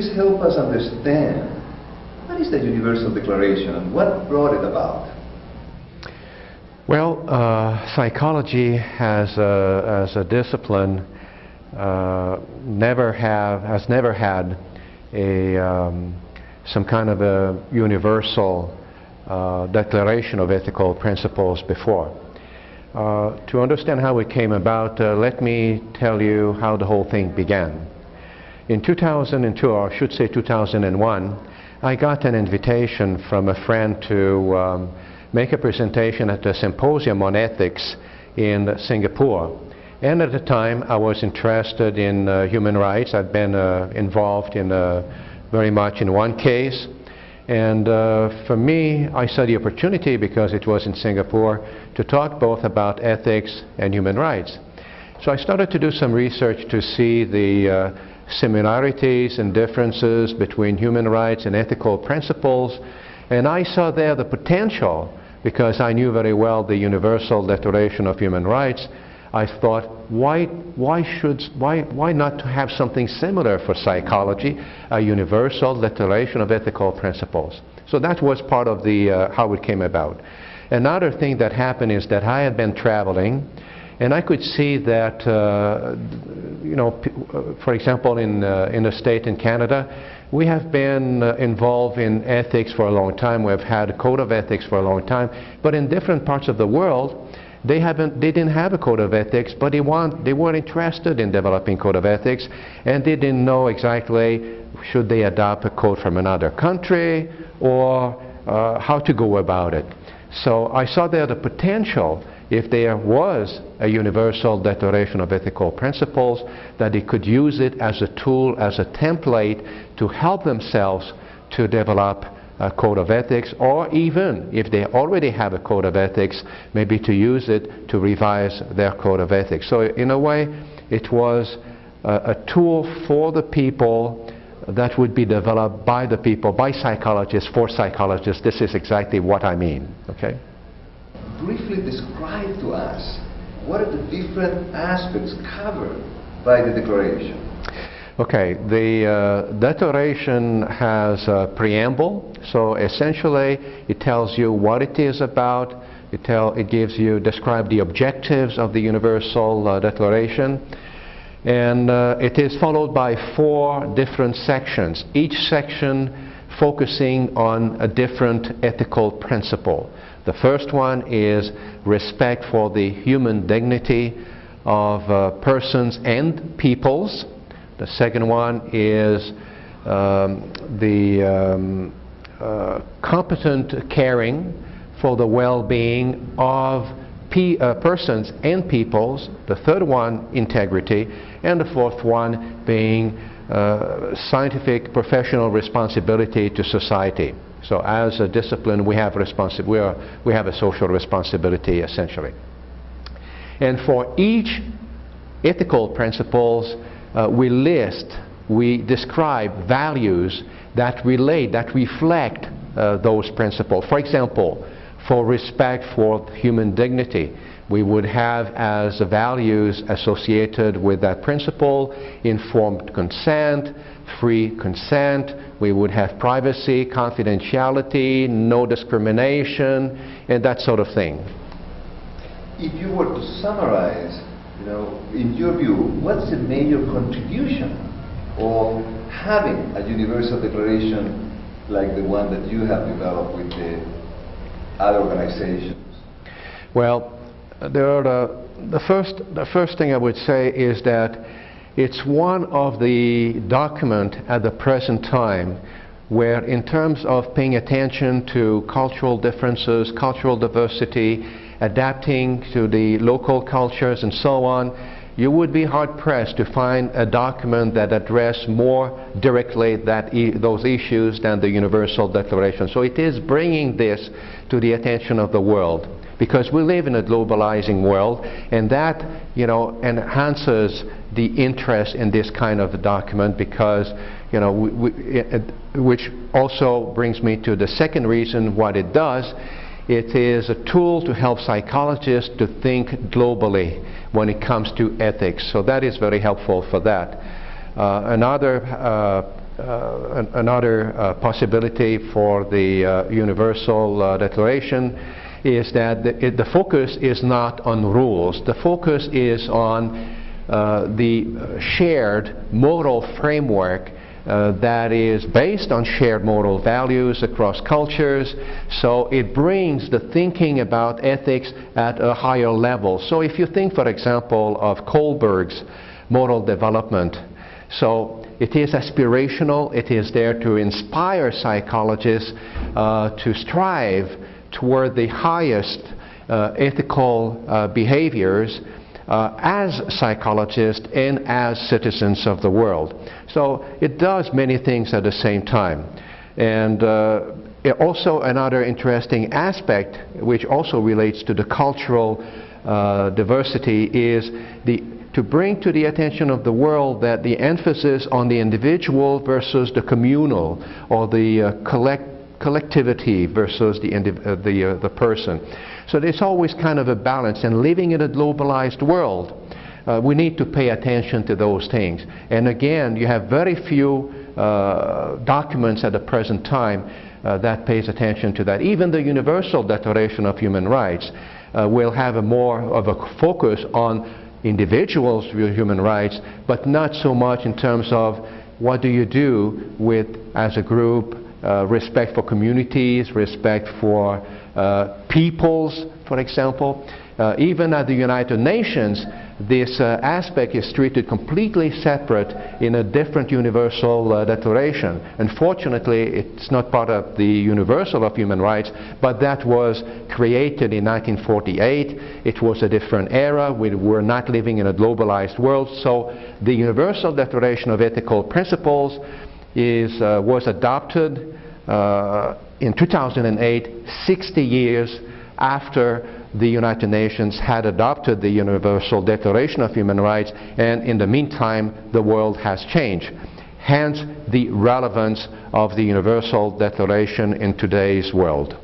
please help us understand what is the Universal Declaration and what brought it about? Well, psychology as a discipline has never had some kind of a universal declaration of ethical principles before. To understand how it came about, let me tell you how the whole thing began. In 2002, or I should say 2001, I got an invitation from a friend to make a presentation at a symposium on ethics in Singapore. And at the time, I was interested in human rights. I'd been involved in very much in one case. And for me, I saw the opportunity, because it was in Singapore, to talk both about ethics and human rights. So I started to do some research to see the similarities and differences between human rights and ethical principles. And I saw there the potential, because I knew very well the Universal Declaration of Human Rights. I thought, why not to have something similar for psychology, a Universal Declaration of Ethical Principles? So that was part of the how it came about. Another thing that happened is that I had been traveling, and I could see that, you know, for example, in the state in Canada, we have been involved in ethics for a long time. We've had a code of ethics for a long time, but in different parts of the world, they didn't have a code of ethics, but they weren't interested in developing code of ethics, and they didn't know exactly should they adopt a code from another country or how to go about it. So I saw there the potential, if there was a Universal Declaration of Ethical Principles, that they could use it as a tool, as a template to help themselves to develop a code of ethics, or even if they already have a code of ethics, maybe to use it to revise their code of ethics. So in a way, it was a tool for the people that would be developed by the people, by psychologists, for psychologists. This is exactly what I mean. Okay? Briefly describe to us what are the different aspects covered by the Declaration. Okay, the Declaration has a preamble, so essentially it tells you what it is about. It gives you, describe the objectives of the Universal Declaration, and it is followed by 4 different sections, each section focusing on a different ethical principle. The first one is respect for the human dignity of persons and peoples. The second one is competent caring for the well-being of persons and peoples. The third one, integrity. And the fourth one being scientific professional responsibility to society. So as a discipline, we have a social responsibility, essentially. And for each ethical principles, we describe values that relate, that reflect those principles. For example, for respect for human dignity, we would have as values associated with that principle informed consent, free consent. We would have privacy, confidentiality, no discrimination, and that sort of thing. If you were to summarize, in your view, what's the major contribution of having a Universal Declaration like the one that you have developed with the other organizations? Well, the first thing I would say is that it's one of the documents at the present time where, in terms of paying attention to cultural differences, cultural diversity, adapting to the local cultures and so on, you would be hard-pressed to find a document that addresses more directly those issues than the Universal Declaration. So it is bringing this to the attention of the world, because we live in a globalizing world, and that enhances the interest in this kind of document, because which also brings me to the second reason what it does. It is a tool to help psychologists to think globally when it comes to ethics. So that is very helpful for that. Another another possibility for the Universal Declaration is that the focus is not on rules. The focus is on the shared moral framework that is based on shared moral values across cultures, so it brings the thinking about ethics at a higher level. So if you think, for example, of Kohlberg's moral development, so it is aspirational, it is there to inspire psychologists to strive toward the highest ethical behaviors as psychologists and as citizens of the world. So it does many things at the same time. And also another interesting aspect, which also relates to the cultural diversity, is to bring to the attention of the world that the emphasis on the individual versus the communal, or the collectivity versus the person. So there's always kind of a balance, and living in a globalized world, we need to pay attention to those things. And again, you have very few documents at the present time that pays attention to that. Even the Universal Declaration of Human Rights will have a more of a focus on individuals' human rights, but not so much in terms of what do you do with, as a group, respect for communities, respect for peoples, for example. Even at the United Nations, this aspect is treated completely separate in a different Universal Declaration. Unfortunately, it's not part of the Universal of Human Rights, but that was created in 1948. It was a different era. We were not living in a globalized world. So the Universal Declaration of Ethical Principles was adopted in 2008, 60 years after the United Nations had adopted the Universal Declaration of Human Rights, and in the meantime the world has changed. Hence the relevance of the Universal Declaration in today's world.